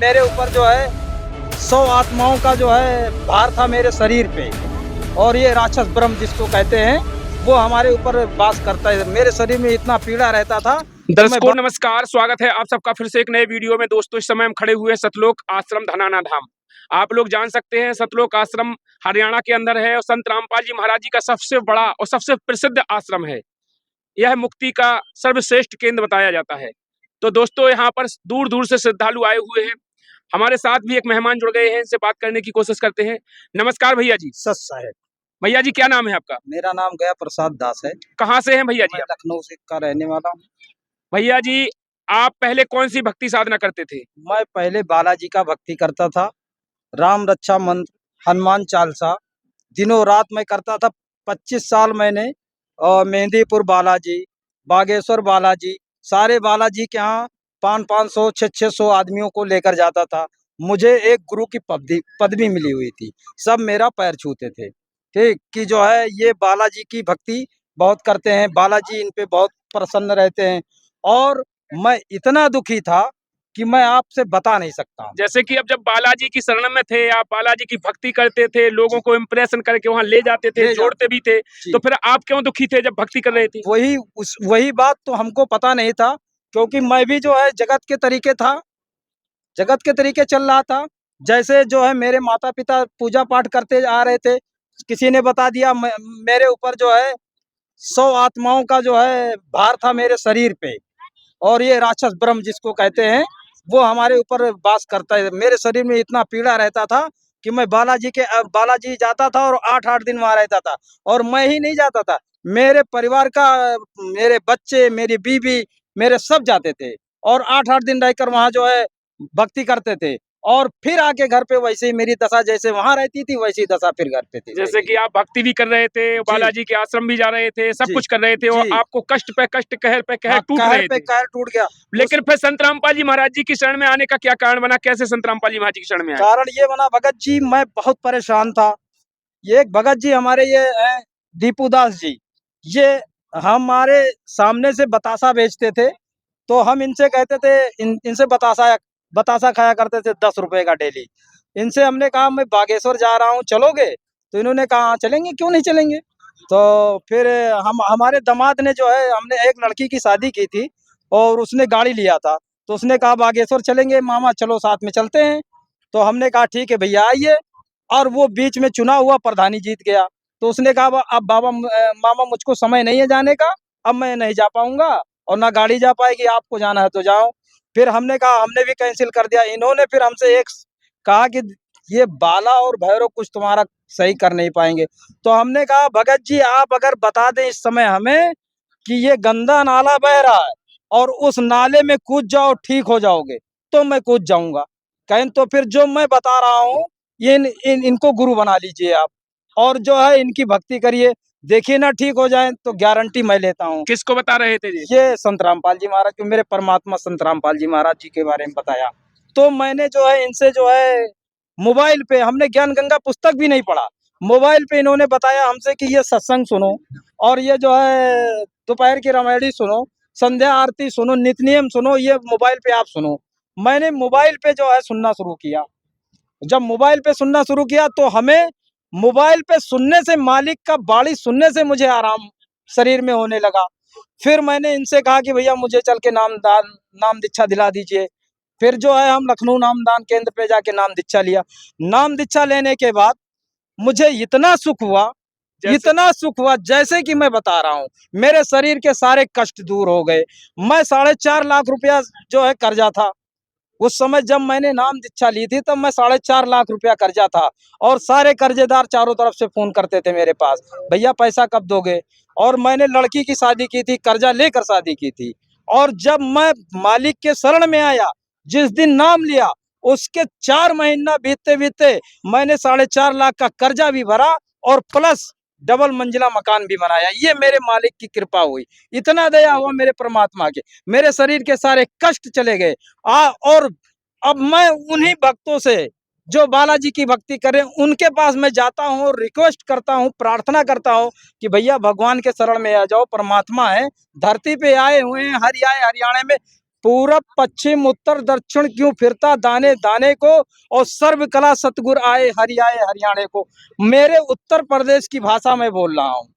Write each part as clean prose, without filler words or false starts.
मेरे ऊपर जो है 100 आत्माओं का जो है भार था मेरे शरीर पे। और ये राक्षस ब्रह्म जिसको कहते हैं वो हमारे ऊपर वास करता है। मेरे शरीर में इतना पीड़ा रहता था। दर्शकों नमस्कार, स्वागत है आप सबका फिर से एक नए वीडियो में। दोस्तों इस समय हम खड़े हुए हैं सतलोक आश्रम धनाना धाम। आप लोग जान सकते हैं सतलोक आश्रम हरियाणा के अंदर है और संत रामपाल जी महाराज जी का सबसे बड़ा और सबसे प्रसिद्ध आश्रम है। यह मुक्ति का सर्वश्रेष्ठ केंद्र बताया जाता है। तो दोस्तों यहाँ पर दूर दूर से श्रद्धालु आए हुए हैं। हमारे साथ भी एक मेहमान जुड़ गए हैं, इनसे बात करने की कोशिश करते हैं। नमस्कार भैया जी। सच साहेब। भैया जी क्या नाम है आपका? मेरा नाम गया प्रसाद दास है। कहाँ से हैं भैया जी? लखनऊ से का रहने वाला हूँ। भैया जी आप पहले कौन सी भक्ति साधना करते थे? मैं पहले बालाजी का भक्ति करता था, राम रक्षा मंत्र, हनुमान चालीसा दिनों रात मैं करता था। 25 साल मैंने मेहंदीपुर बालाजी, बागेश्वर बालाजी, सारे बालाजी के यहाँ 500 600 आदमियों को लेकर जाता था। मुझे एक गुरु की पदवी मिली हुई थी। सब मेरा पैर छूते थे। ठीक कि जो है ये बालाजी की भक्ति बहुत करते हैं, बालाजी इन पे बहुत प्रसन्न रहते हैं। और मैं इतना दुखी था कि मैं आपसे बता नहीं सकता। जैसे कि अब जब बालाजी की शरण में थे, आप बालाजी की भक्ति करते थे, लोगों को इम्प्रेशन करके वहां ले जाते थे, जोड़ते भी थे, तो फिर आप क्यों दुखी थे जब भक्ति कर रहे थे? वही बात तो हमको पता नहीं था, क्योंकि मैं भी जो है जगत के तरीके था, जगत के तरीके चल रहा था। जैसे जो है मेरे माता पिता पूजा पाठ करते आ रहे थे, किसी ने बता दिया मेरे ऊपर जो है 100 आत्माओं का जो है भार था मेरे शरीर पे। और ये राक्षस ब्रह्म जिसको कहते हैं वो हमारे ऊपर वास करता है। मेरे शरीर में इतना पीड़ा रहता था कि मैं बालाजी जाता था और 8-8 दिन वहां रहता था। और मैं ही नहीं जाता था, मेरे परिवार का, मेरे बच्चे, मेरी बीवी, मेरे सब जाते थे और 8-8 दिन रहकर वहां जो है भक्ति करते थे। और फिर आके घर पे वैसे ही मेरी दशा जैसे वहां रहती थी वैसी दशा फिर घर पे थी। जैसे कि आप भक्ति भी कर रहे थे, बालाजी के आश्रम भी जा रहे थे, सब कुछ कर रहे थे और आपको कष्ट पे कष्ट, कहर पे कहर टूट रहे थे। कहर टूट गया। लेकिन फिर संत रामपाल जी महाराज जी की शरण में आने का क्या कारण बना? कैसे संत रामपाल जी महाराज जी की शरण में आए? कारण ये बना, भगत जी मैं बहुत परेशान था। ये एक भगत जी हमारे ये दीपू दास जी, ये हमारे सामने से बतासा बेचते थे। तो हम इनसे कहते थे, इनसे बतासा खाया करते थे 10 रुपए का डेली। इनसे हमने कहा मैं बागेश्वर जा रहा हूँ, चलोगे? तो इन्होंने कहा हाँ चलेंगे, क्यों नहीं चलेंगे। तो फिर हमारे दामाद ने जो है, हमने एक लड़की की शादी की थी और उसने गाड़ी लिया था। तो उसने कहा बागेश्वर चलेंगे मामा, चलो साथ में चलते हैं। तो हमने कहा ठीक है भैया आइए। और वो बीच में चुना हुआ प्रधानी जीत गया। तो उसने कहा अब मामा मुझको समय नहीं है जाने का, अब मैं नहीं जा पाऊंगा और ना गाड़ी जा पाएगी, आपको जाना है तो जाओ। फिर हमने कहा, हमने भी कैंसिल कर दिया। इन्होंने फिर हमसे एक कहा कि ये बाला और भैरव कुछ तुम्हारा सही कर नहीं पाएंगे। तो हमने कहा भगत जी आप अगर बता दें इस समय हमें कि ये गंदा नाला बह रहा है और उस नाले में कूद जाओ ठीक हो जाओगे, तो मैं कूद जाऊंगा। कहें तो फिर जो मैं बता रहा हूँ इनको गुरु बना लीजिए आप और जो है इनकी भक्ति करिए, देखिए ना ठीक हो जाए तो गारंटी मैं लेता हूँ। किसको बता रहे थे जी? ये संत रामपाल जी महाराज को, मेरे परमात्मा संत रामपाल जी महाराज जी के बारे में बताया। तो मैंने जो है इनसे जो है मोबाइल पे, हमने ज्ञान गंगा पुस्तक भी नहीं पढ़ा, मोबाइल पे इन्होंने बताया हमसे कि ये सत्संग सुनो और ये जो है दोपहर की रामायणी सुनो, संध्या आरती सुनो, नित्य नियम सुनो, ये मोबाइल पे आप सुनो। मैंने मोबाइल पे जो है सुनना शुरू किया। जब मोबाइल पे सुनना शुरू किया तो हमें मोबाइल पे सुनने से, मालिक का बाणी सुनने से मुझे आराम शरीर में होने लगा। फिर मैंने इनसे कहा कि भैया मुझे चल के नाम दीक्षा दिला दीजिए। फिर जो है हम लखनऊ नामदान केंद्र पे जाके नाम दीक्षा लिया। नाम दीक्षा लेने के बाद मुझे इतना सुख हुआ जैसे कि मैं बता रहा हूँ। मेरे शरीर के सारे कष्ट दूर हो गए। मैं 4.5 लाख रुपया जो है कर्जा था उस समय, जब मैंने नाम दीक्षा ली थी तब मैं 4.5 लाख रुपया कर्जा था। और सारे कर्जेदार चारों तरफ से फोन करते थे मेरे पास, भैया पैसा कब दोगे। और मैंने लड़की की शादी की थी, कर्जा लेकर शादी की थी। और जब मैं मालिक के शरण में आया, जिस दिन नाम लिया उसके 4 महीना बीतते बीतते मैंने 4.5 लाख का कर्जा भी भरा और प्लस डबल मंजिला मकान भी बनाया। ये मेरे मालिक की कृपा हुई, इतना दया हुआ मेरे परमात्मा के, मेरे शरीर के सारे कष्ट चले गए। और अब मैं उन्हीं भक्तों से जो बालाजी की भक्ति करें उनके पास मैं जाता हूँ और रिक्वेस्ट करता हूँ, प्रार्थना करता हूँ कि भैया भगवान के शरण में आ जाओ, परमात्मा है, धरती पे आए हुए हैं, हरियाणा में पूरब पश्चिम उत्तर दक्षिण क्यों फिरता दाने दाने को, और सर्व कला सतगुर आए हरियाणे को। मेरे उत्तर प्रदेश की भाषा में बोल रहा हूँ,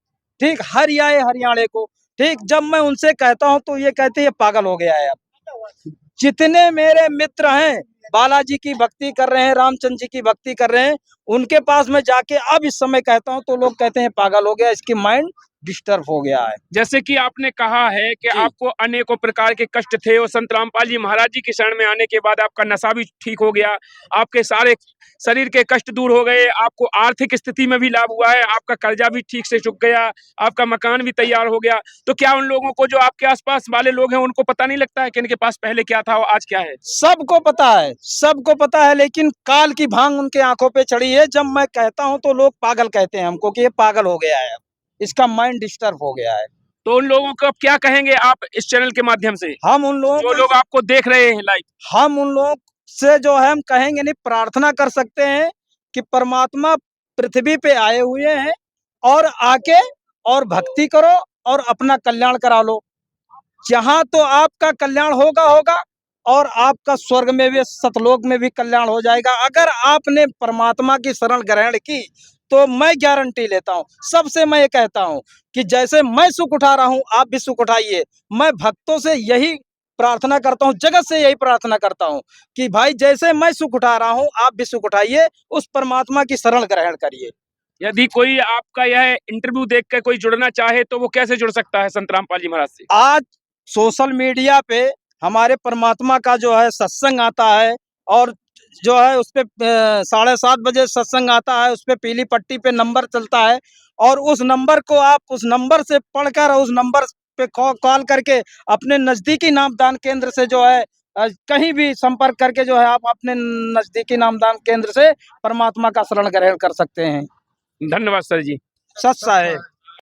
ठीक, हरियाणे को। ठीक, जब मैं उनसे कहता हूँ तो ये कहते हैं ये पागल हो गया है। अब जितने मेरे मित्र हैं बालाजी की भक्ति कर रहे हैं, रामचंद्र जी की भक्ति कर रहे हैं, उनके पास में जाके अब इस समय कहता हूँ तो लोग कहते हैं पागल हो गया, इसकी माइंड डिस्टर्ब हो गया है। जैसे कि आपने कहा है कि जी। आपको अनेकों प्रकार के कष्ट थे और संत रामपाल जी महाराज जी की शरण में आने के बाद आपका नशा भी ठीक हो गया, आपके सारे शरीर के कष्ट दूर हो गए, आपको आर्थिक स्थिति में भी लाभ हुआ है, आपका कर्जा भी ठीक से चुक गया, आपका मकान भी तैयार हो गया। तो क्या उन लोगों को जो आपके आसपास वाले लोग हैं उनको पता नहीं लगता है कि इनके पास पहले क्या था और आज क्या है? सबको पता है, सबको पता है, लेकिन काल की भांग उनके आंखों पे चढ़ी है। जब मैं कहता हूँ तो लोग पागल कहते हैं हमको कि ये पागल हो गया है, इसका माइंड डिस्टर्ब हो गया है। तो उन लोगों को अब क्या कहेंगे आप इस चैनल के माध्यम से, हम उन लोगों जो को लोग आपको देख रहे हैं लाइव? हम उन लोगों से जो है हम कहेंगे नहीं, प्रार्थना कर सकते हैं कि परमात्मा पृथ्वी पे आए हुए हैं और आके और भक्ति करो और अपना कल्याण करा लो। जहाँ तो आपका कल्याण होगा होगा और आपका स्वर्ग में भी सतलोक में भी कल्याण हो जाएगा। अगर आपने परमात्मा की शरण ग्रहण की तो मैं गारंटी लेता हूँ, सबसे मैं ये कहता हूँ कि जैसे मैं सुख उठा रहा हूँ आप भी सुख उठाइए। मैं भक्तों से यही प्रार्थना करता हूँ, जगत से यही प्रार्थना करता हूँ कि भाई जैसे मैं सुख उठा रहा हूँ आप भी सुख उठाइए, उस परमात्मा की शरण ग्रहण करिए। यदि कोई आपका यह इंटरव्यू देख कर कोई जुड़ना चाहे तो वो कैसे जुड़ सकता है संत रामपाल जी महाराज से? आज सोशल मीडिया पे हमारे परमात्मा का जो है सत्संग आता है, और जो है उस पे 7:30 बजे सत्संग आता है, उस पे पीली पट्टी पे नंबर चलता है, और उस नंबर को आप उस नंबर से पढ़कर उस नंबर पे कॉल करके अपने नज़दीकी नामदान केंद्र से जो है कहीं भी संपर्क करके जो है आप अपने नज़दीकी नामदान केंद्र से परमात्मा का शरण ग्रहण कर सकते हैं। धन्यवाद सर जी। सच साहेब।